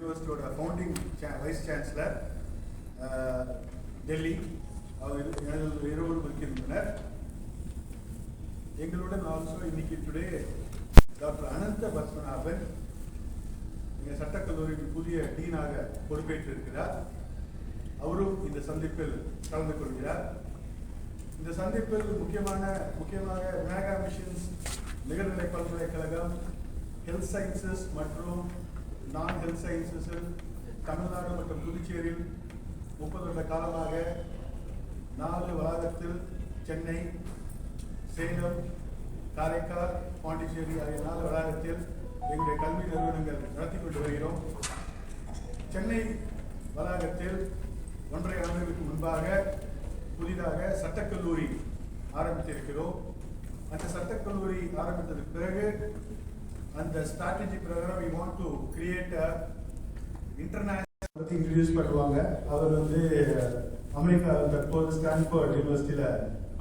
யூனிவர்சிட்டியோட founding vice chancellor Delhi அவர் இருவரும் இருக்கின்றனர். எங்களுடன் ஆல்சோ இன்னைக்கு டுடே டாக்டர் அனந்த பத்மநாபன் எங்கள் சட்டக்கல்லூரியின் புதிய டீனாக பொறுப்பேற்றிருக்கிறார். அவரும் இந்த சந்திப்பில் கலந்து கொள்கிறார். இந்த சந்திப்பில் முக்கியமாக மேகா மிஷன்ஸ் நிகர்நிலை பல்கலைக்கழகம் ஹெல்த் சயின்சஸ் மற்றும் நான் ஹெல்த் சயின்சஸில் தமிழ்நாடு மற்றும் புதுச்சேரியில் 30 வருட காலமாக 4 வளாகத்தில் சென்னை, சேலம், காரைக்கால், பாண்டிச்சேரி ஆகிய 4 வளாகத்தில் எங்களுடைய கல்வி நிறுவனங்கள் நடத்தி கொண்டு வருகிறோம். சென்னை வளாகத்தில் 1.5 ஆண்டுகளுக்கு முன்பாக புதிதாக சட்டக்கல்லூரி ஆரம்பித்திருக்கிறோம். அந்த சட்டக்கல்லூரி ஆரம்பித்ததுக்கு பிறகு அந்த ஸ்ட்ராட்டஜி பிரகாரம் we want to create a international பத்தி இன்ட்ரோடியூஸ் பண்ணுவாங்க. அவர் அமெரிக்கா தற்போது ஸ்டான்போர்ட் யூனிவர்சிட்டியில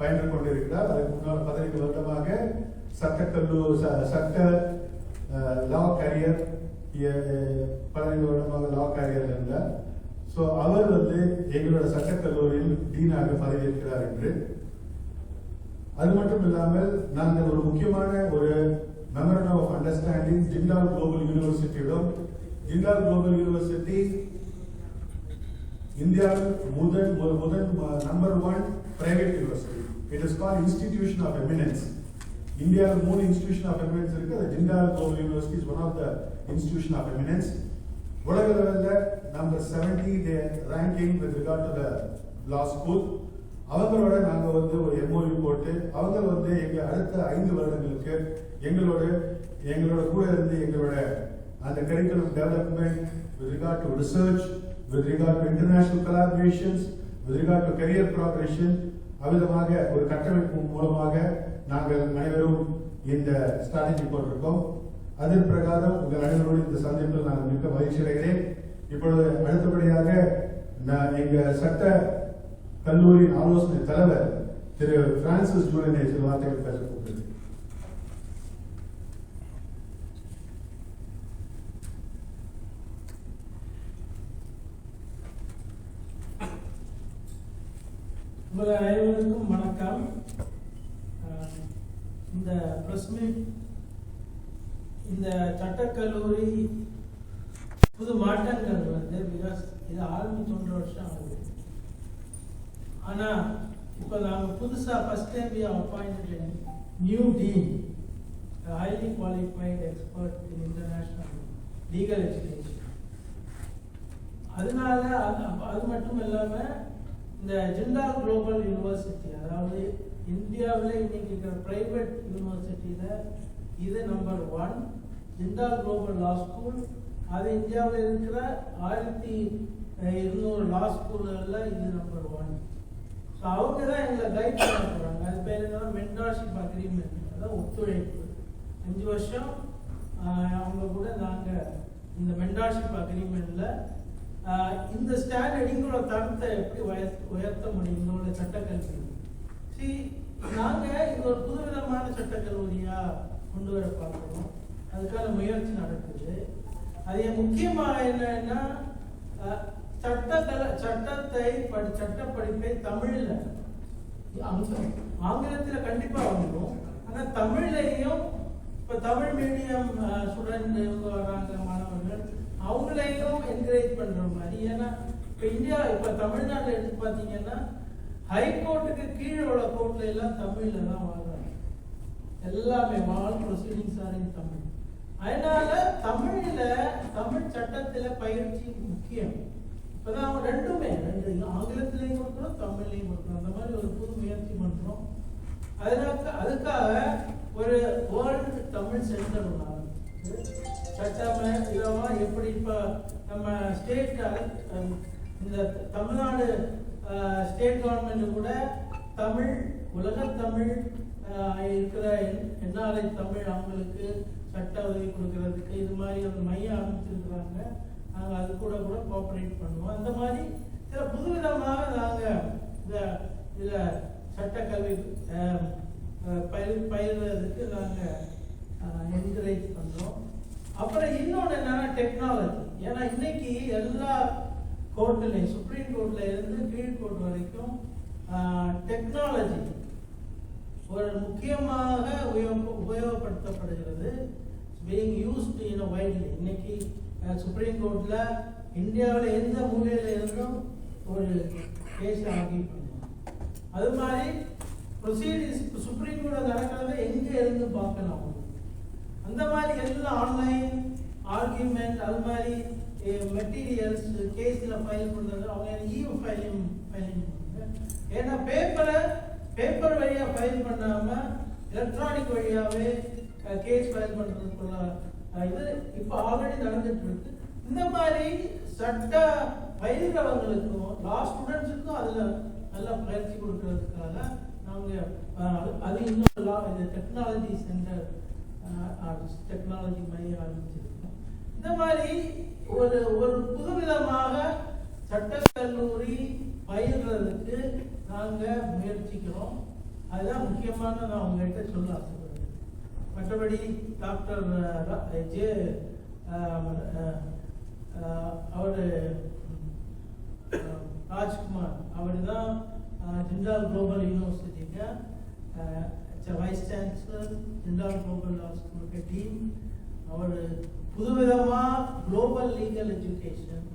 பயின்று கொண்டிருக்கிறார். அதுக்கு முன்னால் 15 வருடமாக சட்ட லா கேரியர் 15 வருடமாக லா கேரியர் இருந்தார். ஸோ அவர் எங்களோட சட்டக்கல்லூரியில் டீனாக பதவியேற்கிறார் என்று. அது மட்டும் இல்லாமல் நாங்கள் ஒரு முக்கியமான ஒரு memorandum of understanding Jindal global யூனிவர்சிட்டியிடம், ஜிண்டால் குளோபல் யூனிவர்சிட்டி இந்தியாவில் முதல் number 1 private university. It is called institution of eminence. இந்தியாவில் 3 இன்ஸ்டிடியூஷன் ஆஃப் எமினன்ஸ் இருக்கு. அது Jindal global university is one of the institution of eminence. உலக லெவலில் number 70 ranking with regard to the law school. அவங்களோட நாங்கள் ஒரு எம்ஓயு போட்டு அவங்க எங்க அடுத்த 5 வருடங்களுக்கு எங்களோட கூட இருந்து எங்களோட அந்த curriculum development with regard to research, with regard to international collaborations, with regard to career progression அவ்விதமாக ஒரு கட்டமைப்பு மூலமாக நாங்கள் அனைவரும் இந்த ஸ்ட்ராட்டஜி போட்டிருக்கோம். அதன் பிரகாரம் உங்கள் அனைவரோடு இந்த சந்திப்பில் நான் மிக்க மகிழ்ச்சி அடைகிறேன். இப்பொழுது அடுத்தபடியாக எங்க சட்ட கல்லூரியின் ஆலோசனை தலைவர் திரு பிரான்சிஸ் ஜூலியனை சில வார்த்தைகள் பேச கூப்பிடுது. உங்கள் அனைவருக்கும் வணக்கம். இந்த பிரஸ் மீட் இந்த சட்டக்கல்லூரி புது மாற்றங்கள் பிகாஸ் இது ஆரம்பிச்சு 1.5 வருஷம் ஆகுது. ஆனா இப்ப நாங்க புதுசா first time we appointed a new dean, a highly qualified expert in international legal education. அதனால அது மட்டும் இல்லாம இந்த ஜிண்டால் குளோபல் யூனிவர்சிட்டி, அதாவது இந்தியாவில் இன்னைக்கு இருக்கிற பிரைவேட் யூனிவர்சிட்டியில இது நம்பர் 1 ஜிண்டால் குளோபல் லா ஸ்கூல். அது இந்தியாவில் இருக்கிற 1200 லா ஸ்கூல்ல இது நம்பர் 1. ஸோ அவங்க தான் எங்களை கைட் பண்ண போறாங்க. அது பேர் என்னன்னா மென்டார்ஷிப் அக்ரிமெண்ட், அதாவது ஒத்துழைப்பு. 5 வருஷம் அவங்க கூட நாங்கள் இந்த மென்டார்ஷிப் அக்ரிமெண்ட்ல இந்த ஸ்டாண்டர்ட் எங்களோட தரத்தை எப்படி உயர்த்த முடியும் எங்களோட சட்டக்கல்வி. நாங்கள் இது ஒரு புதுவிதமான சட்டக்கல்லூரியா கொண்டு வர பார்க்கிறோம். அதுக்கான முயற்சி நடக்குது. அது முக்கியமாக என்னன்னா சட்ட படிப்பை தமிழ்ல, ஆங்கிலத்தில் கண்டிப்பா வந்துடும். ஆனா தமிழ்லையும் இப்ப தமிழ் மீடியம் ஸ்டூடெண்ட் வராங்க மாணவர்கள், அவங்களையும் என்கரேஜ் பண்ற மாதிரி. ஏன்னா இப்ப தமிழ்நாட்டில் எடுத்து பாத்தீங்கன்னா ஹைகோர்ட்டுக்கு கீழே உள்ள கோர்ட்ல எல்லாம் தமிழ்ல தான் வாழ்றாங்க. எல்லாமே ஆல் ப்ரொசீடிங்ஸ் ஆர் இன் தமிழ். அதனால தமிழ் சட்டத்துல பயிற்சி முக்கியம். இப்பதான் ரெண்டுமே ஆங்கிலத்திலையும் கொடுக்கணும், தமிழ்லையும் கொடுக்கணும். அந்த மாதிரி ஒரு புது முயற்சி பண்றோம். அதுக்காக ஒரு வேர்ல்டு தமிழ் சென்டர் சட்டமா எப்படி இப்ப நம்ம ஸ்டேட் இந்த தமிழ்நாடு ஸ்டேட் கவர்மெண்ட் கூட தமிழ் உலக தமிழ் இருக்கிற என்ஆர்ஐ தமிழ் அவங்களுக்கு சட்ட உதவி கொடுக்கறதுக்கு இது மாதிரி ஒரு மையம் ஆரம்பிச்சிருக்கிறாங்க. நாங்கள் அது கூட கோஆபரேட் பண்ணுவோம். அந்த மாதிரி சில புதுவிதமாக நாங்கள் இதில் சட்டக்கல்வி பயிர்றதுக்கு நாங்கள் என்கரேஜ் பண்ணுறோம். அப்புறம் இன்னொன்று என்னன்னா டெக்னாலஜி. ஏன்னா இன்னைக்கு எல்லா கோர்ட்லையும் சுப்ரீம் கோர்ட்ல இருந்து கீழ் கோர்ட் வரைக்கும் டெக்னாலஜி ஒரு முக்கியமாக உபயோகப்படுத்தப்படுகிறது. being used in a widely. இன்னைக்கு சுப்ரீம் கோர்ட்ல இந்தியாவில் எந்த மூலையில இருந்தும் ஒரு கேஸ் ஆர்கியூ பண்ணலாம். அது மாதிரி ப்ரொசீடிங்ஸ் சுப்ரீம் கோர்ட்ல நடக்கிறத எங்க இருந்து பார்க்கலாம். அந்த மாதிரி எல்லாம் ஆன்லைன் ஆர்கியூமெண்ட் அது மாதிரி மெட்டீரியல்ஸ் கேஸில் ஃபைல் பண்ணுறது அவங்க ஃபைலிங் பண்ணுங்க. ஏன்னா பேப்பர் வழியாக ஃபைல் பண்ணாமல் எலக்ட்ரானிக் வழியாகவே கேஸ் ஃபைல் பண்ணுறதுக்குள்ள இது இப்போ ஆல்ரெடி நடந்துட்டு இருக்கு. இந்த மாதிரி சட்ட பயிர்கிறவங்களுக்கும் லா ஸ்டூடெண்ட்ஸுக்கும் அதில் நல்லா பயிற்சி கொடுக்கறதுக்காக நாங்கள் அது இன்னும் லா இது டெக்னாலஜி சென்டர் டெக்னாலஜி மையம் ஆரம்பிச்சிருக்கோம். இந்த மாதிரி ஒரு புதுவிதமாக சட்டக்கல்லூரி பயிர்றதுக்கு நாங்கள் முயற்சிக்கிறோம். அதுதான் முக்கியமான நான் உங்கள்கிட்ட சொல்ல ஆசைப்படுறேன். மற்றபடி டாக்டர் அவர் ராஜ்குமார் அவர் தான் ஜிண்டால் குளோபல் யூனிவர்சிட்டிக்கு வைஸ் சான்சலர் ஜிண்டால் குளோபல் லா ஸ்கூல் के टीम और புதுவிதமா குளோபல் லீகல் எஜுகேஷன்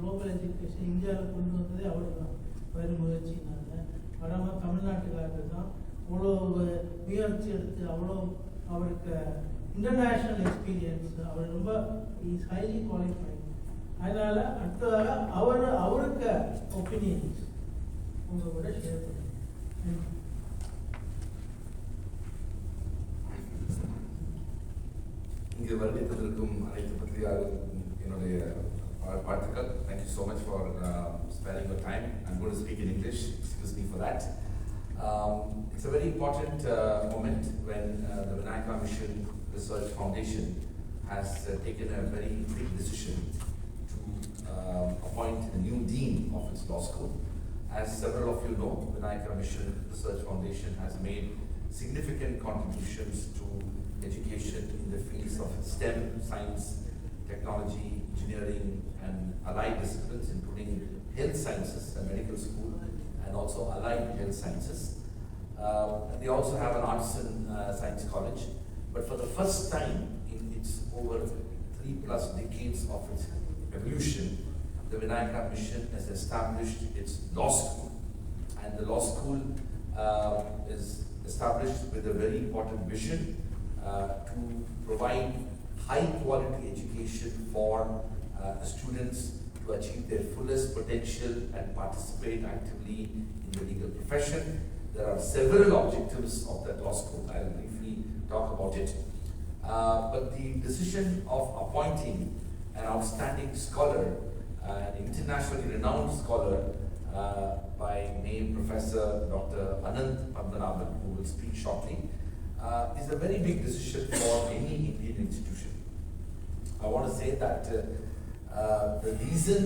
இந்தியாவில் கொண்டு வந்ததே அவர் தான் வேறு முயற்சினால வராம தமிழ்நாட்டுக்காரர் தான் அவ்வளோ முயற்சி எடுத்து அவ்வளோ அவருக்கு இன்டர்நேஷ்னல் எக்ஸ்பீரியன்ஸ் அவர் ரொம்ப இஸ் ஹைலி குவாலிஃபைட். அதனால அடுத்ததாக அவருக்கு ஒப்பீனியன்ஸ் உங்க கூட ஷேர் பண்ணுங்க. இங்கே வருகைத்திருக்கும் அனைத்து பத்திரிகையாளர்களுக்கும் என்னுடைய வாழ்த்துக்கள். Thank you so much for sparing your time. I'm going to speak in English. Excuse me for that. It's a very important moment when the Vinayaka Mission Research Foundation has taken a very big decision to appoint a new dean of its law school. As several of you know, Vinayaka Mission Research Foundation has made significant contributions to education in the fields of STEM, science, technology, engineering, and allied disciplines, including health sciences, a medical school, and also allied health sciences. They also have an arts and science college. But for the first time in its over 3+ decades of its evolution, the Vinayaka Mission has established its law school. And the law school is established with a very important vision to provide high quality education for the students to achieve their fullest potential and participate actively in the legal profession. There are several objectives of that law school. I will briefly talk about it. But the decision of appointing an outstanding scholar, an internationally renowned scholar by name Professor Dr. Anand Padmanabhan, who will speak shortly, is a very big decision for any Indian institution. I want to say that the reason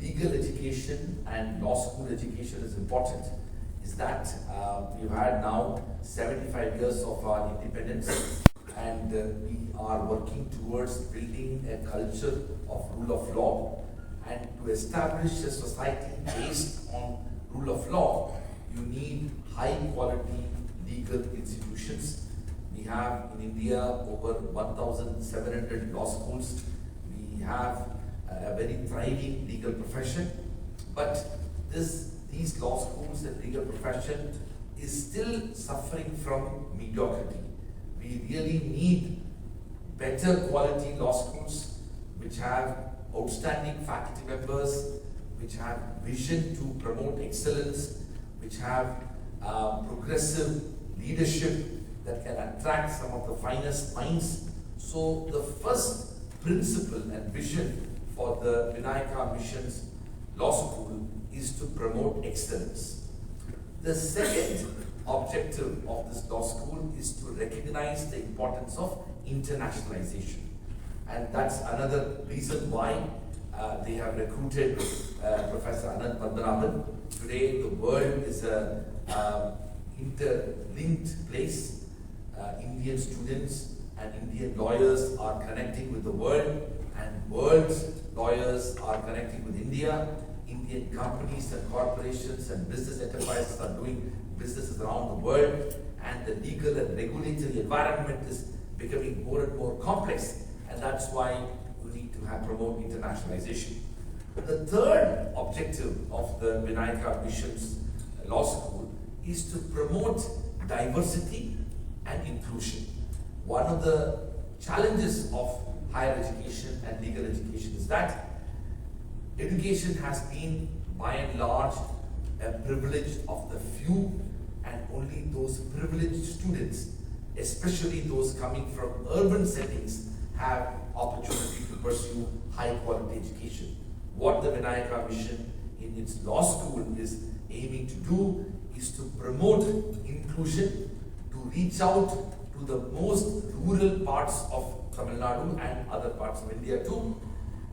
legal education and law school education is important is that we've had now 75 years of our independence, and we are working towards building a culture of rule of law. And to establish a society based on rule of law, you need high quality legal institutions. We have in India over 1,700 law schools. We have a very thriving legal profession, but these law schools and legal profession is still suffering from mediocrity. We really need better quality law schools which have outstanding faculty members, which have vision to promote excellence, which have progressive leadership that can attract some of the finest minds. So the first principle and vision for the Vinayaka Mission's law school is to promote excellence. The second objective of this law school is to recognize the importance of internationalization. And that's another reason why they have recruited Professor Anand Padmanabhan. Today the world is a interlinked place. Indian students and Indian lawyers are connecting with the world, and world's lawyers are connecting with India. Indian companies and corporations and business enterprises are doing businesses around the world, and the legal and regulatory environment is becoming more and more complex, and that's why we need to promote internationalization. The third objective of the Vinayaka Mission's Law School is to promote diversity and inclusion. One of the challenges of higher education and legal education is that education has been, by and large, a privilege of the few, and only those privileged students, especially those coming from urban settings, have opportunity to pursue high quality education. What the Vinayaka Mission in its law school is aiming to do is to promote inclusion, to reach out to the most rural parts of Tamil Nadu and other parts of India too,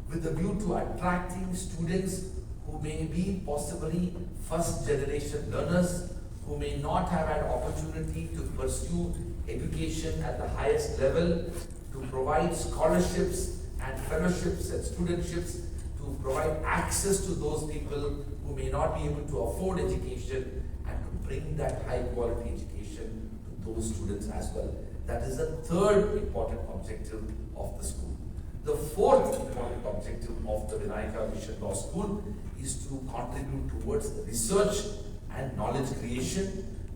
with a view to attracting students who may be possibly first generation learners, who may not have had opportunity to pursue education at the highest level, to provide scholarships and fellowships and studentships, to provide access to those people who may not be able to afford education, and to bring that high quality education to those students as well. That is the third important objective of the school. The fourth important objective of the Vinayaka Mission Law School is to contribute towards research and knowledge creation,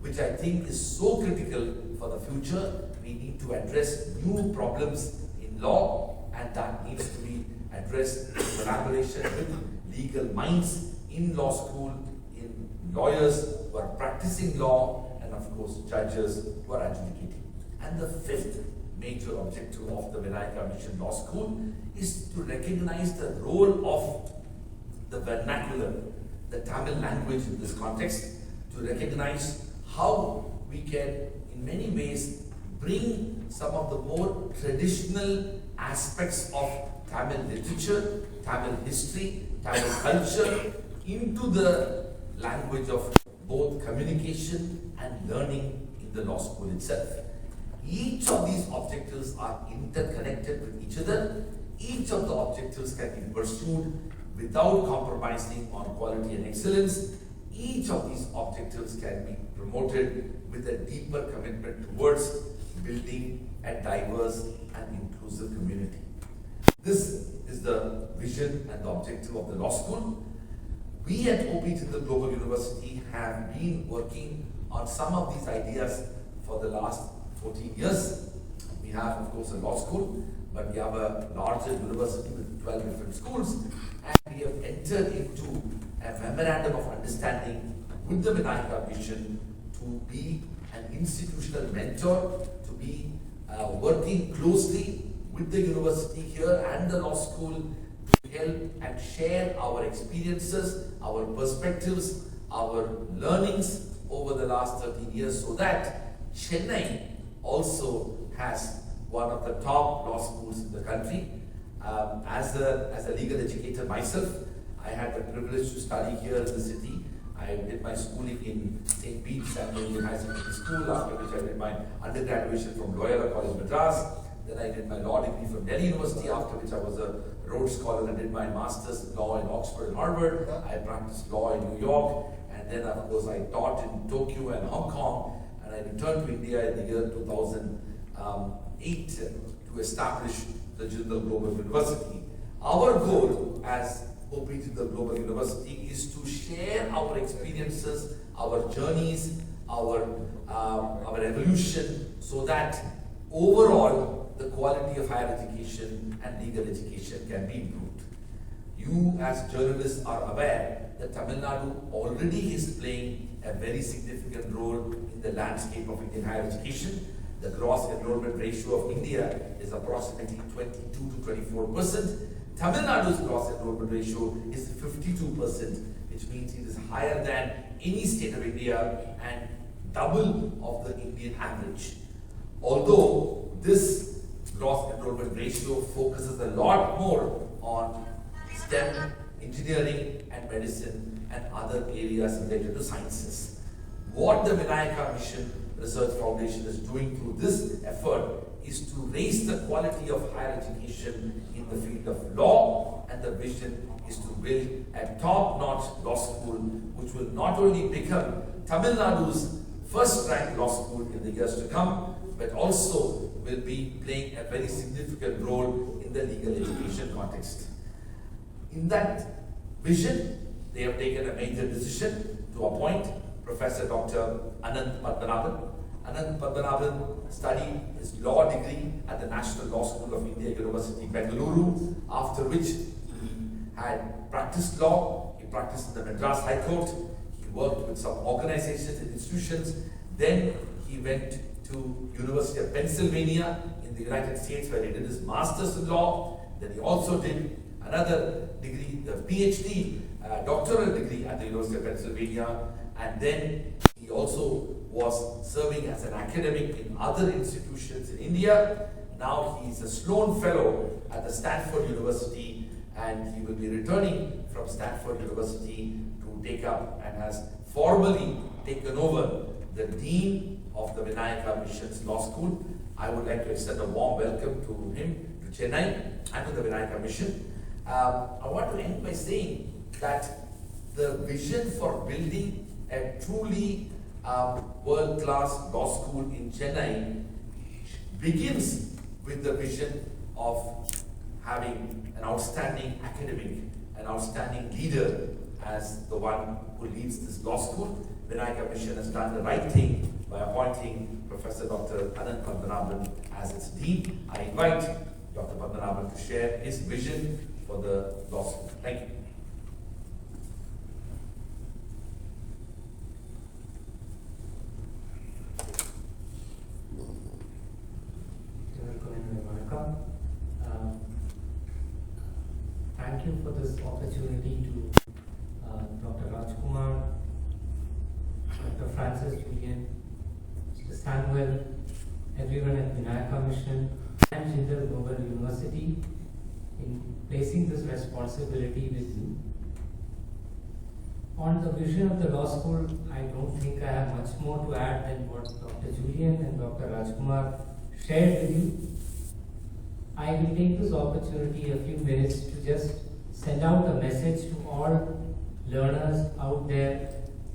which I think is so critical for the future. We need to address new problems in law, and that needs to be addressed in collaboration with legal minds in law school, in lawyers who are practicing law, and of course judges who are adjudicating. And the fifth major objective of the Vinayaka Mission Law School is to recognize the role of the vernacular, the Tamil language in this context, to recognize how we can in many ways bring some of the more traditional aspects of Tamil literature, Tamil history, Tamil culture into the language of both communication and learning in the law school itself. Each of these objectives are interconnected with each other. Each of the objectives can be pursued without compromising on quality and excellence. Each of these objectives can be promoted with a deeper commitment towards building a diverse and inclusive community. This is the vision and the objective of the law school. We at OP Jindal Global University have been working on some of these ideas for the last 14 years. We have, of course, a law school, but we have a larger university with 12 different schools, and we have entered into a memorandum of understanding with the Vinayaka Mission to be an institutional mentor, to be working closely with the university here and the law school to help and share our experiences, our perspectives, our learnings over the last 13 years, so that Chennai also has one of the top law schools in the country. As a legal educator myself, I had the privilege to study here in the city. I did my schooling in St. Pete's and Indian High Secondary School, after which I did my undergraduation from Loyola College Madras. Then I did my law degree from Delhi University, after which I was a Rhodes Scholar and did my master's in law in Oxford and Harvard. I practiced law in New York, and then of course I taught in Tokyo and Hong Kong, and I returned to India in the year 2008 to establish the Jindal Global University. Our goal as OP Jindal Global University is to share our experiences, our journeys, our evolution, so that overall the quality of higher education and legal education can be improved. You as journalists are aware that Tamil Nadu already is playing a very significant role in the landscape of Indian higher education. The gross enrollment ratio of India is approximately 22 to 24%. Tamil Nadu's gross enrollment ratio is 52%, which means it is higher than any state of India and double of the Indian average. Although this gross enrollment ratio focuses a lot more on STEM, engineering and medicine and other areas related to sciences. What the Vinayaka Mission Research Foundation is doing through this effort is to raise the quality of higher education in the field of law, and the vision is to build a top-notch law school which will not only become Tamil Nadu's first-ranked law school in the years to come, but also will be playing a very significant role in the legal education context. In that vision, they have taken a major decision to appoint Professor Dr. Anant Padmanabhan. Anant Padmanabhan studied his law degree at the National Law School of India, University, Bengaluru, after which he had practiced law. He practiced in the Madras High Court. He worked with some organizations and institutions. Then he went to University of Pennsylvania in the United States, where he did his master's in law. Then he also did another degree, the PhD, doctoral degree at the University of Pennsylvania, and then he also was serving as an academic in other institutions in India. Now he is a Sloan Fellow at the Stanford University, and he will be returning from Stanford University to take up and has formally taken over the Dean of the Vinayaka Missions Law School. I would like to extend a warm welcome to him, to Chennai, and to the Vinayaka Mission. I want to end by saying that the vision for building a truly world-class law school in Chennai begins with the vision of having an outstanding academic, an outstanding leader as the one who leads this law school. Vinayaka Mission has done the right thing by appointing Professor Dr. Anant Padmanabhan as its dean. I invite Dr. Padmanabhan to share his vision for the law school. Thank you. Thank you for this opportunity to Dr. Rajkumar, Dr. Francis Julian, Mr. Samuel, everyone at Vinayaka Mission and Jindal Global University in placing this responsibility with you. On the vision of the law school, I don't think I have much more to add than what Dr. Julian and Dr. Rajkumar shared with you. I will take this opportunity a few minutes to just send out a message to all learners out there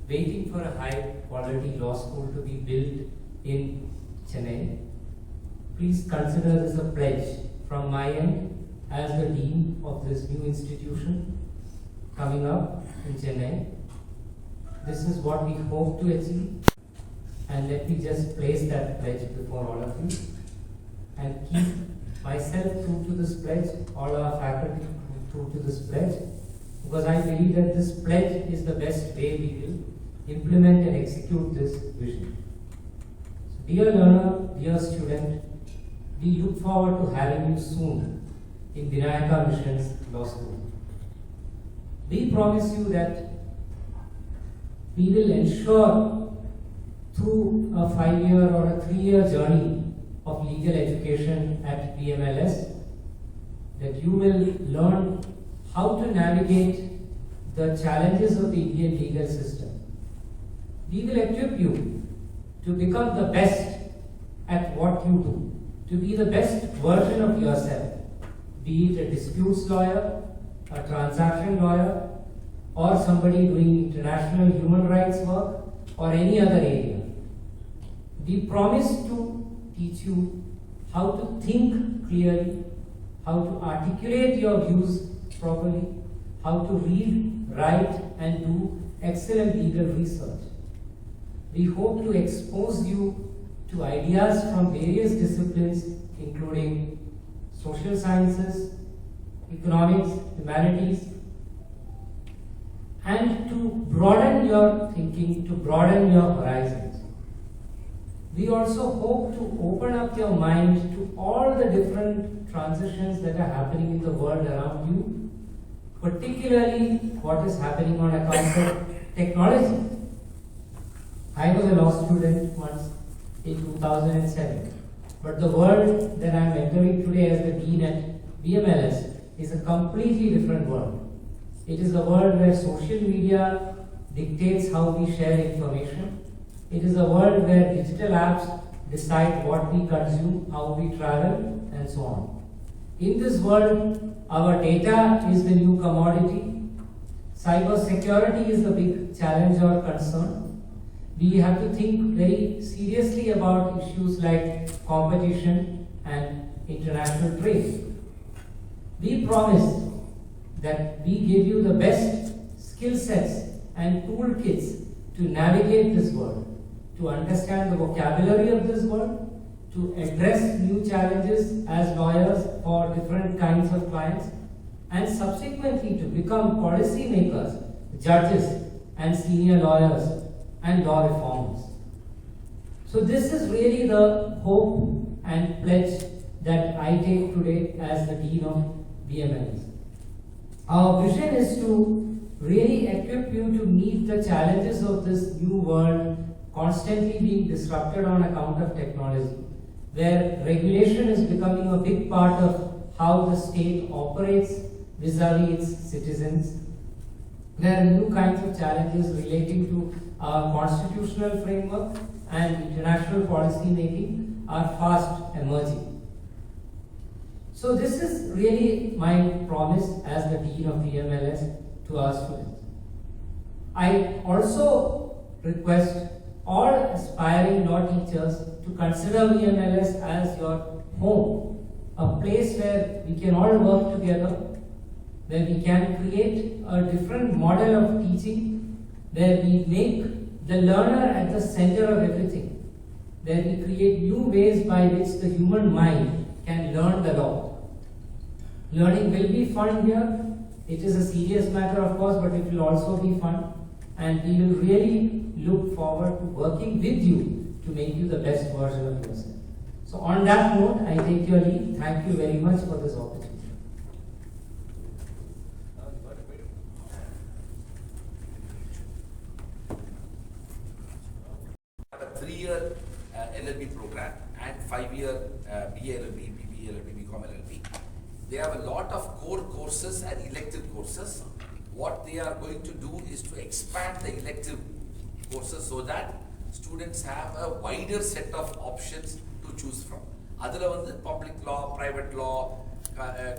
waiting for a high quality law school to be built in Chennai. Please consider this a pledge from my end as the dean of this new institution coming up in Chennai. This is what we hope to achieve, and let me just place that pledge before all of you and keep myself true to this pledge, all our faculty true to this pledge, because I believe that this pledge is the best way we will implement and execute this vision. So, dear learner, dear student, we look forward to having you soon in Vinayaka Missions Law School. We promise you that we will ensure through a 5-year or a 3-year journey of legal education at VMLS that you will learn how to navigate the challenges of the Indian legal system. We will equip you to become the best at what you do, to be the best version of yourself, be it a disputes lawyer, a transaction lawyer, or somebody doing international human rights work, or any other area. We promise to teach you how to think clearly, how to articulate your views properly, how to read, write, and do excellent legal research. We hope to expose you to ideas from various disciplines, including social sciences, economics, humanities, and to broaden your thinking, to broaden your horizons. We also hope to open up your mind to all the different transitions that are happening in the world around you, particularly what is happening on account of technology. I was a law student once in 2007, but the world that I am entering today as the dean at VMLS is a completely different world. It is a world where social media dictates how we share information. It is a world where digital apps decide what we consume, how we travel, and so on. In this world, our data is the new commodity. Cyber security is the big challenge or concern. We have to think very seriously about issues like competition and international trade. We promise that we give you the best skill sets and toolkits to navigate this world, to understand the vocabulary of this world, to address new challenges as lawyers for different kinds of clients, and subsequently to become policy makers, judges, and senior lawyers and law reformers. So this is really the hope and pledge that I take today as the Dean of BMLS. Our vision is to really equip you to meet the challenges of this new world constantly being disrupted on account of technology, where regulation is becoming a big part of how the state operates vis-a-vis its citizens, where new kinds of challenges relating to our constitutional framework and international policy making are fast emerging. So this is really my promise as the Dean of BMLS to our students. I also request all aspiring law teachers to consider BMLS as your home, a place where we can all work together, where we can create a different model of teaching, where we make the learner at the center of everything, where we create new ways by which the human mind can learn the law. Learning will be fun here. It is a serious matter, of course, but it will also be fun. And we will really look forward to working with you to make you the best version of yourself. So on that note, I take your leave. Thank you very much for this opportunity. A 3-year LLB program and 5-year BA LLB, BBA LLB, BCom LLB. They have a lot of core courses and elective courses. What they are going to do is to expand the elective courses so that students have a wider set of options to choose from. Adula vandu public law, private law,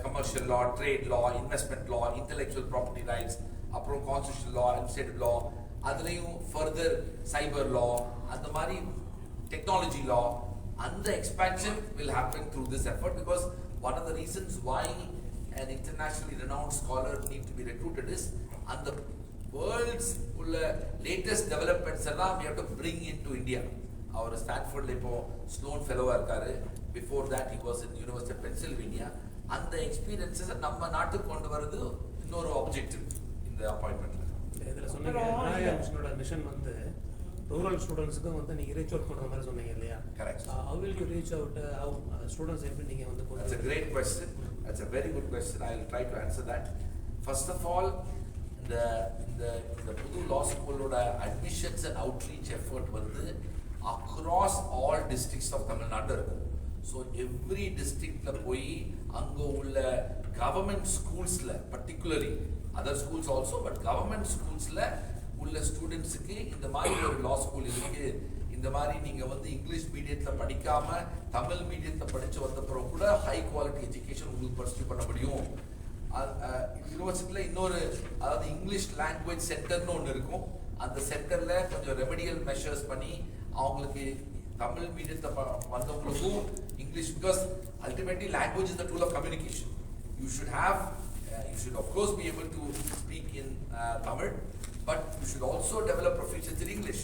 commercial law, trade law, investment law, intellectual property rights, aprom constitutional law, administrative law, adlayum further cyber law, and the mari technology law, and the expansion will happen through this effort, because one of the reasons why an internationally renowned scholar need to be recruited is, and the world's latest developments we have to bring into India. Our Stanford Sloan Fellow, before that he was in University of Pennsylvania, and the experiences நம்ம நாட்டுக்கு கொண்டு வரது இன்னொரு objective in the appointment. இதில் சொன்னீங்க mission வந்து rural ஸ்டூடெண்ட்ஸுக்கும் வந்து நீங்கள் ரீச் அவுட் பண்ணுற மாதிரி சொன்னீங்க இல்லையா? Correct. How will you reach out? How students எப்படி நீங்கள் வந்து That's a great question. That's a very good question. I will try to answer that. First of all, the Pudu Law School admissions and outreach effort வந்து across all districts of Tamil Nadu. So every district la poi anga ulla government schools la, particularly other schools also, but government schools la ulla students ku indha mari oru law school irukku, indha mari neenga vandu English medium la padikama Tamil medium la padichu vandaprom kuda high quality education ungalku pursue panna mudiyum. University la innoru adha English language center nu onnu irukum, and the center la konjam remedial measures panni avangalukku Tamil medium vandavungalukku English, because ultimately language is the tool of communication. You should have, you should of course be able to speak in Tamil, but you should also develop proficiency in English.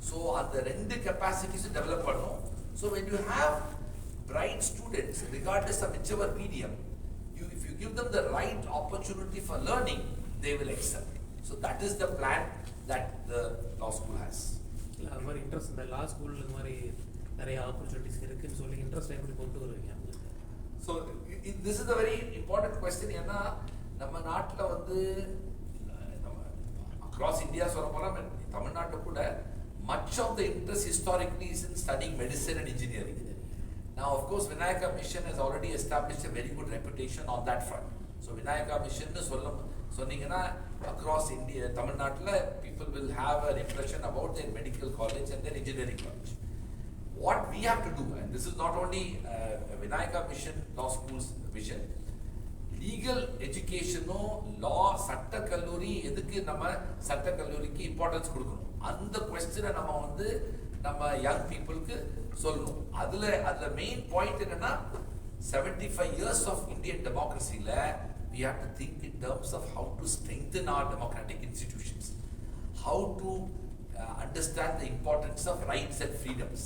So the rendu capacities to develop pannom. So when you have bright students, regardless of whichever medium, if you give them the right opportunity for learning, they will excel. So that is the plan that the law school has. அது மாதிரி interest இந்த லா school இது மாதிரி நிறைய opportunities இருக்குன்னு சொல்லி interest எப்படி கொண்டு வருவீங்க? So this is a very important question. ஏன்னா நம்ம நாட்டில் வந்து across India சொல்ல போனால் தமிழ்நாட்டு கூட much of the interest historically is in studying medicine and engineering. Now of course Vinayaka Mission has already established a very good reputation on that front. So Vinayaka Mission சொன்னீங்கன்னா across India, தமிழ்நாட்டில் people will have an impression about their medical college and their engineering college. what we have to do, and this is not only Vinayaka Mission Law School's vision, legal education, law, சட்ட கல்லூரி எதுக்கு நம்ம சட்ட கல்லூரிக்கு importance கொடுக்கணும், அந்த கொஸ்டினை நம்ம வந்து நம்ம யங் பீப்புளுக்கு சொல்லணும். அதுல மெயின் பாயிண்ட் என்னன்னா 75 years of Indian democracy la we have to think in terms of how to strengthen our democratic institutions, how to understand the importance of rights and freedoms,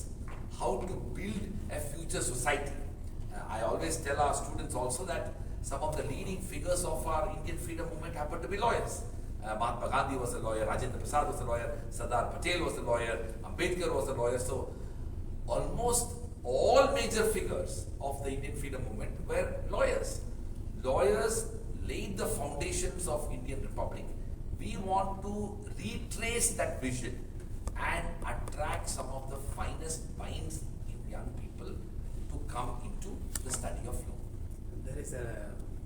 how to build a future society. I always tell our students also that some of the leading figures of our Indian freedom movement happen to be lawyers. Mahatma Gandhi was a lawyer, Rajendra Prasad was a lawyer, Sardar Patel was a lawyer, Ambedkar was a lawyer. So almost all major figures of the Indian freedom movement were lawyers. Lawyers laid the foundations of Indian Republic. We want to retrace that vision and attract some of the finest minds in young people to come into the study of law. There is a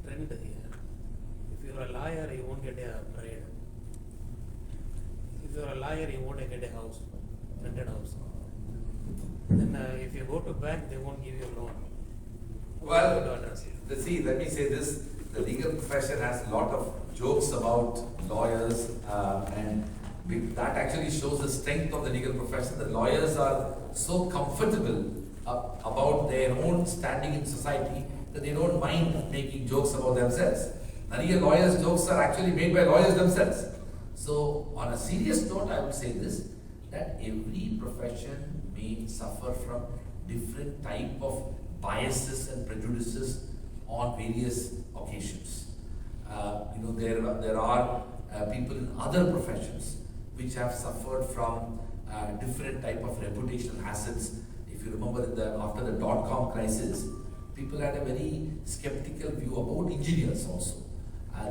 trend here. If you are a lawyer, you won't get a bride. If you are a lawyer, you won't get a house, rented house. Then if you go to bank, they won't give you a loan. Well, see, let me say this. The legal profession has a lot of jokes about lawyers, and that actually shows the strength of the legal profession. The lawyers are so comfortable about their own standing in society that they don't mind making jokes about themselves. Many lawyers' jokes are actually made by lawyers themselves. So, on a serious note, I would say this, that every profession may suffer from different type of biases and prejudices on various occasions. There are people in other professions which have suffered from different type of reputational assets. If you remember, after the dot-com crisis, people had a very skeptical view about engineers also.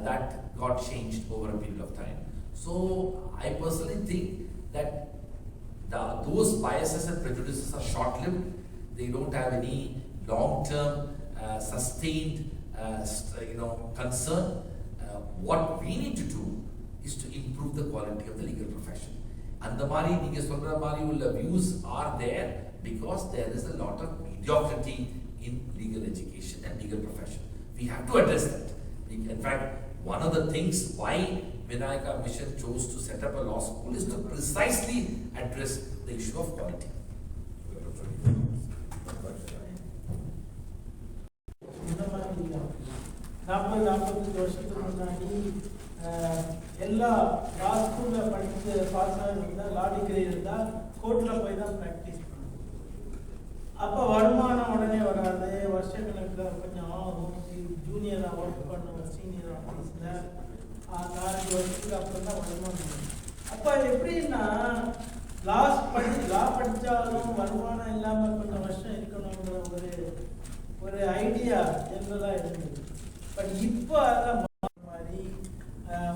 That got changed over a period of time. So I personally think that those biases and prejudices are short-lived. They don't have any long-term, sustained, concern. What we need to do is to improve the quality of the legal profession. And the mari neenga solra mari ulla views are there because there is a lot of mediocrity in legal education and legal profession. We have to address that. In fact, one of the things why Vinayaka Mission chose to set up a law school is to precisely address the issue of quality. இந்த மாதிரி 40-45 வருஷத்துக்கு முன்னாடி எல்லா லா ஸ்கூலில் படித்து pass ஆகிருந்தால், லா degree இருந்தால் கோர்ட்டில் போய் தான் ப்ராக்டிஸ் பண்ணணும். அப்போ வருமானம் உடனே வராது, வருஷக்கணக்கில் கொஞ்சம் ஆகும். ஜூனியராக ஒர்க் பண்ணுவோம், சீனியர் ஆஃபீஸில் 4 வருஷத்துக்கு அப்புறம் தான் வருமானம் வரும். அப்போ எப்படின்னா லா படித்தாலும் வருமானம் இல்லாமல் கொஞ்சம் வருஷம் இருக்கணுங்கிற ஒரு ஐடியா ஜென்ரலாக இருந்தது. பட் இப்போ அதெல்லாம் மாதிரி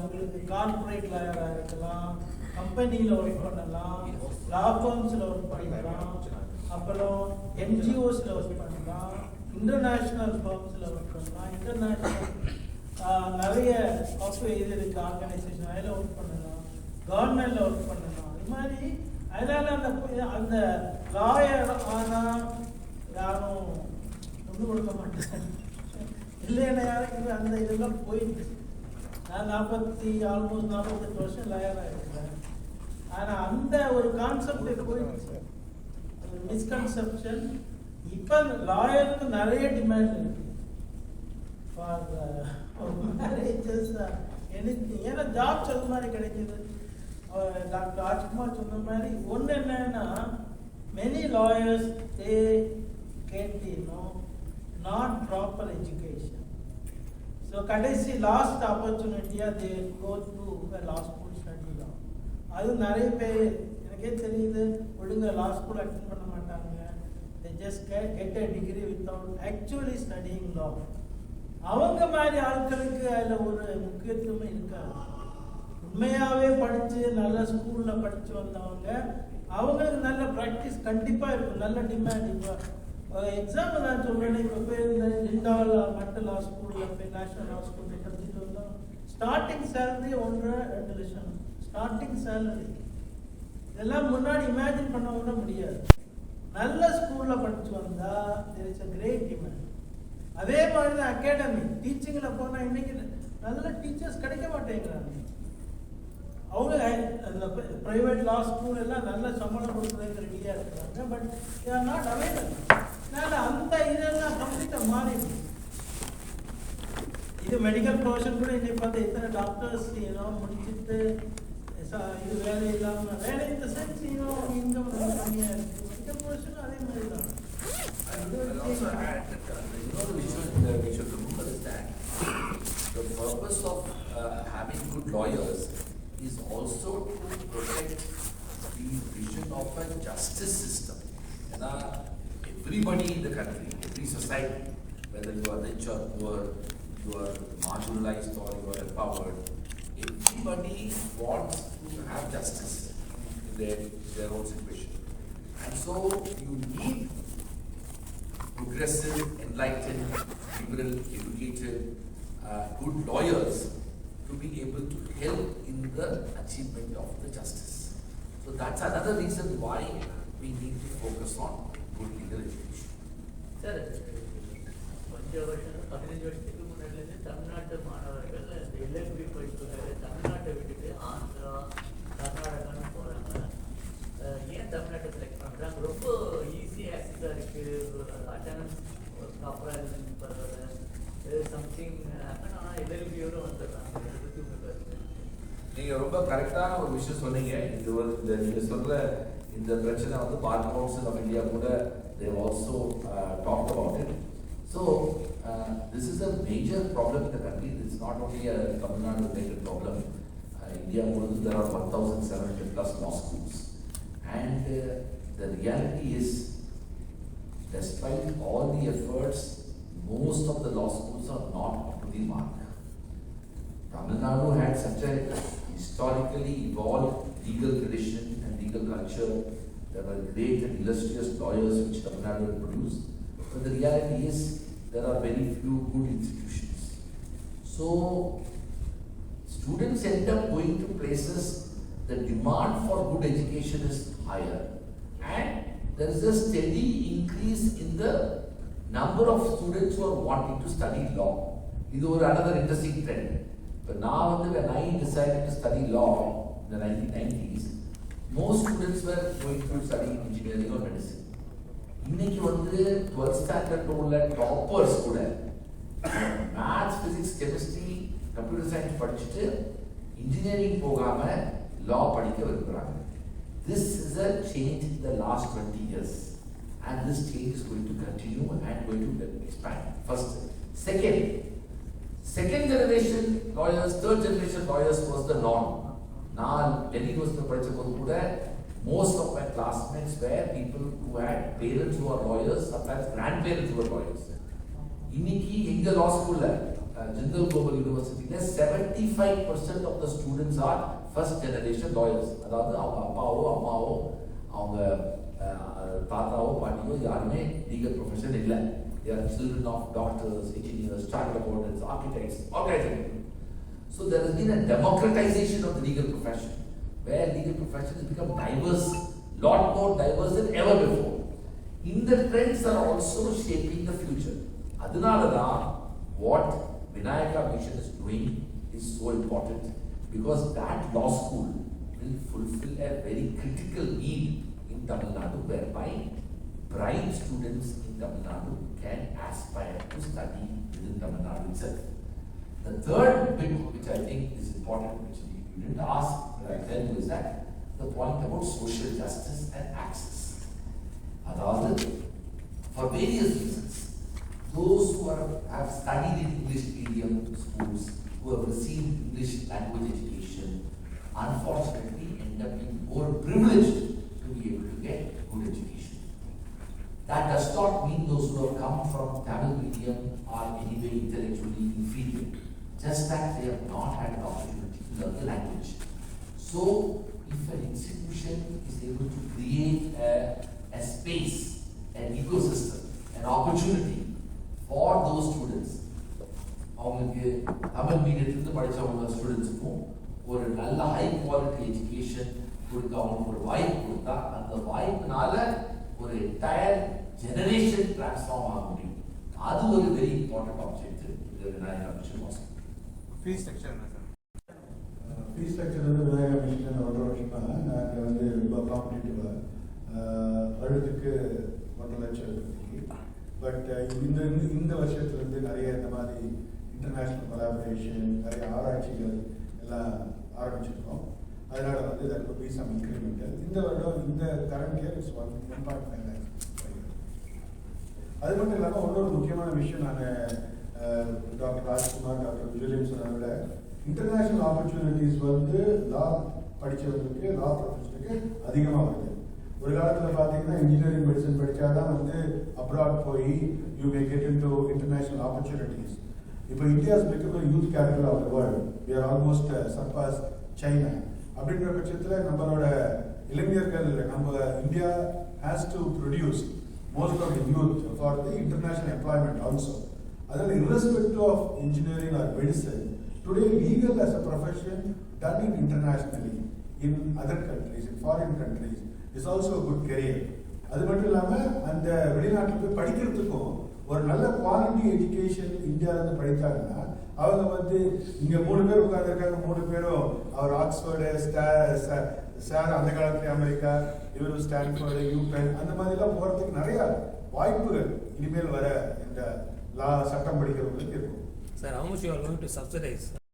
உங்களுக்கு கார்பரேட் லாயராக இருக்கலாம், கம்பெனியில் ஒர்க் பண்ணலாம், லா ஃபார்ம்ஸில் ஒர்க் பண்ணலாம், அப்புறம் என்ஜிஓஸில் ஒர்க் பண்ணலாம், இன்டர்நேஷ்னல் ஃபார்ம்ஸில் ஒர்க் பண்ணலாம், இன்டர்நேஷ்னல் நிறைய இது இருக்குது ஆர்கனைசேஷன், அதில் ஒர்க் பண்ணலாம், கவர்மெண்ட்டில் ஒர்க் பண்ணலாம். இது மாதிரி அதனால் அந்த லாயர் ஆனால் யாரும் ஒன்றும் கொடுக்க மாட்டேன் இல்லைன்னா யாரும் அந்த இதெல்லாம் போயிடுச்சு. நான் ஆல்மோஸ்ட் 48 வருஷம் லாயராக இருக்கிறேன். ஆனால் அந்த ஒரு கான்செப்ட் போயிடுச்சு, மிஸ்கன்செப்ஷன். இப்போ லாயருக்கு நிறைய டிமாண்ட் இருக்கு ஃபார் மேரேஜஸ், ஏன்னா ஜாப்ஸ் அது மாதிரி கிடைக்கிது. டாக்டர் ராஜ்குமார் சொன்ன மாதிரி ஒன்று என்னன்னா, many lawyers they get not proper education. So கடைசி last ஆப்பர்ச்சுனிட்டியா they go to a law school study law. அது நிறைய பேர் எனக்கே தெரியுது, ஒழுங்கா law school அட்டெண்ட் பண்ண மாட்டாங்க. They just get a degree without actually studying law. அவங்க மாதிரி ஆட்களுக்கு அதில் ஒரு முக்கியத்துவம் இருக்காது. உண்மையாகவே படித்து நல்ல ஸ்கூலில் படித்து வந்தவங்க அவங்களுக்கு நல்ல ப்ராக்டிஸ் கண்டிப்பாக இருக்கும், நல்ல டிமாண்ட். இப்போ எக்ஸாம்பிள் நான் சொல்கிறேன், இப்போ போய் இந்த ஜிண்டால் மட்ட லா ஸ்கூலில் போய் நேஷனல் லா ஸ்கூலில் படிச்சுட்டு வந்தோம். ஸ்டார்டிங் சேலரி 1.5-2 லட்சம் ஸ்டார்டிங் சேலரி. இதெல்லாம் முன்னாடி இமேஜின் பண்ண கூட முடியாது. நல்ல ஸ்கூல்ல படிச்சு வந்தா there is a great demand. அதே மாதிரி தான் அகாடமி டீச்சிங்ல போனா இன்னைக்கு நல்ல டீச்சர்ஸ் கிடைக்க மாட்டேங்கிறாங்க. அவங்க அந்த பிரைவேட் லா ஸ்கூல் எல்லாம் நல்ல சம்பளம் கொடுக்குறதுக்கு ரெடியா இருக்கிறாங்க. But they are not available. அதனால அந்த இதெல்லாம் கம்ப்ளீட்டா மாறிடுது. இது மெடிக்கல் ப்ரொஃபஷன் கூட இன்னைக்கு பார்த்து எத்தனை டாக்டர்ஸ் முடிச்சுட்டு இது வேலை இல்லாமல் வேலை இந்த சென்ஸ் இன்கம் ரொம்ப கம்மியாக இருக்குது. மெடிக்கல் ப்ரொஃபஷன் அதே மாதிரி தான். I'll also add that we should remember is that the purpose of having good lawyers is also to protect the vision of a justice system. Everybody in the country, every society, whether you are rich or poor, you are marginalized or you are empowered, everybody wants to have justice in their own situation. And so you need progressive, enlightened, liberal, educated, good lawyers to be able to help in the achievement of the justice. So that's another reason why we need to focus on good legal education. Sir, 15 வருஷத்துக்கு முன்னாடிலேருந்து தமிழ்நாட்டு மாணவர்கள் இந்த LLB படிப்புக்காக தமிழ்நாட்டை விட்டுட்டு ஆந்திரா, கர்நாடகான்னு போகிறாங்க. ஏன் தமிழ்நாட்டை செலக்ட் பண்ணுறாங்க? ரொம்ப ஈஸி ஆக்சஸாக இருக்குது. அட்டண்டன்ஸ் ப்ராப்பராக இருக்குன்னு பரவாயில்ல. சம்திங் ஆனால் LLBயோட வந்துடுறாங்க. இதை பற்றி உங்களுக்கு நீங்கள் ரொம்ப கரெக்டான ஒரு விஷயம் சொன்னீங்க. இந்த நீங்கள் சொல்கிற இந்த பிரச்சனை வந்து பார் கவுன்சில் ஆஃப் இந்தியா கூட they also talked about it. So this is a major problem in the country. It's not only a Tamil Nadu related problem. India there are 1,700 plus law schools, and the reality is, despite all the efforts, most of the law schools are not up to the mark. Tamil Nadu had such a historically evolved legal tradition and legal culture. There were great and illustrious lawyers which Tamil Nadu had produced. But the reality is, there are very few good institutions. So, students end up going to places, the demand for good education is higher. And there is a steady increase in the number of students who are wanting to study law. This is another interesting trend. But now, when I decided to study law in the 1990s, most students were going to study engineering or medicine. இன்னைக்கு 12th standard உள்ள toppers கூட maths, physics, chemistry, computer science படிச்சுட்டு engineering போகாம லா படிக்க விரும்புறாங்க. This is a change in the last 20 years, and this change is going to continue and going to expand. First, second generation lawyers, third generation lawyers was the norm. நான் Delhi university படிச்சபோது கூட most of my classmates were people who had parents who are lawyers, sometimes grandparents who are lawyers. இன்னைக்கு எங்க law school Jindal global யூனிவர்சிட்டியில 75% of the students are first generation lawyers. அதாவது அவங்க அப்பாவோ அம்மாவோ அவங்க தாத்தாவோ பாட்டியோ யாருமே legal profession இல்லை. They are children of doctors, engineers, chartered accountants, architects, all kinds of people. So there has been a democratization of the legal profession, where legal profession has become diverse, lot more diverse than ever before. In the trends are also shaping the future. Adunalada, what Vinayaka Mission is doing is so important, because that law school will fulfill a very critical need in Tamil Nadu, whereby bright students in Tamil Nadu can aspire to study within Tamil Nadu itself. The third bit which I think is important, which you didn't ask, but I tell you, is that the point about social justice and access. That is, for various reasons, those who have studied in English medium schools, who have received English language education, unfortunately end up being more privileged to be able to get good education. That does not mean those who have come from Tamil medium are anyway intellectually inferior. Just that they have not had an opportunity to learn the language. So, if an institution is able to create a space, an ecosystem, an opportunity for those students, அவங்களுக்கு தமிழ் மீடியத்திலிருந்து படித்தவங்க ஸ்டூடெண்ட்ஸுக்கும் ஒரு நல்ல high quality education கொடுக்க அவங்களுக்கு ஒரு வாய்ப்பு கொடுத்தா, அந்த வாய்ப்புனால ஒரு என்டையர் ஜெனரேஷன் டிரான்ஸ்ஃபார்ம் ஆக முடியும். அது ஒரு வெரி இம்பார்ட்டன்ட் ஆப்ஜெக்ட். இது விநாயகா மிஷன் வாசம். ஃபீஸ் ஸ்ட்ரக்சர் என்ன சார்? ஃபீஸ் ஸ்ட்ரக்சர் வந்து விநாயகா மிஷன் 1.5 வருஷமா நாங்கள் வந்து ரொம்ப காம்படிட்டிவாக வருடத்துக்கு 1.5 லட்சம் இருக்கு. பட் இந்த வருஷத்துல இருந்து நிறைய இந்த மாதிரி இன்டர்நேஷ்னல் கொலாபரேஷன், நிறைய ஆராய்ச்சிகள் எல்லாம் ஆரம்பிச்சிருக்கோம். அதனால வந்து that could be some incremental. இந்த வருடம் இந்த கரண்ட் இயர் இட்ஸ் 1.5 lakhs. அது மட்டும் இல்லாமல் இன்னொரு முக்கியமான விஷயம் நான் டாக்டர் ராஜ்குமார், டாக்டர் விஜயன் சொன்னதை விட இன்டர்நேஷ்னல் ஆப்பர்ச்சுனிட்டிஸ் வந்து லா படித்தவங்களுக்கு, லா ப்ரொஃபஷனுக்கு அதிகமாக வருது. ஒரு காலத்தில் பார்த்தீங்கன்னா இன்ஜினியரிங் மெடிசன் படித்தாதான் வந்து அப்ராட் போய் you may get into international opportunities. இப்போ India's become youth capital of the world. We are almost surpass China. அப்படின்ற பட்சத்தில் நம்மளோட இளைஞர்கள், நம்ம India has to produce most of the youth for the international employment also. Other irrespective of engineering or medicine, today legal as a profession done in internationally in other countries, in foreign countries, is also a good career. அது மட்டும் இல்லாமல் அந்த வெளிநாட்டில் போய் படிக்கிறதுக்கும் ஒரு நல்ல quality education இந்தியாவிலேருந்து படித்தாங்கன்னா அவங்க வந்து இங்கே 3 பேர் உட்காந்துருக்காங்க, 3 பேரும் அவர் ஆக்ஸ்போர்டு, சார் அந்த காலத்துல அமெரிக்கா, இவரும் ஸ்டான்ஃபோர்டு, யூபென், அந்த மாதிரிலாம் போகிறதுக்கு நிறைய வாய்ப்புகள் இனிமேல் வர இந்த சட்டம் படிக்கிறவங்களுக்கு இருக்கும். Sir, how much you are going to subsidize?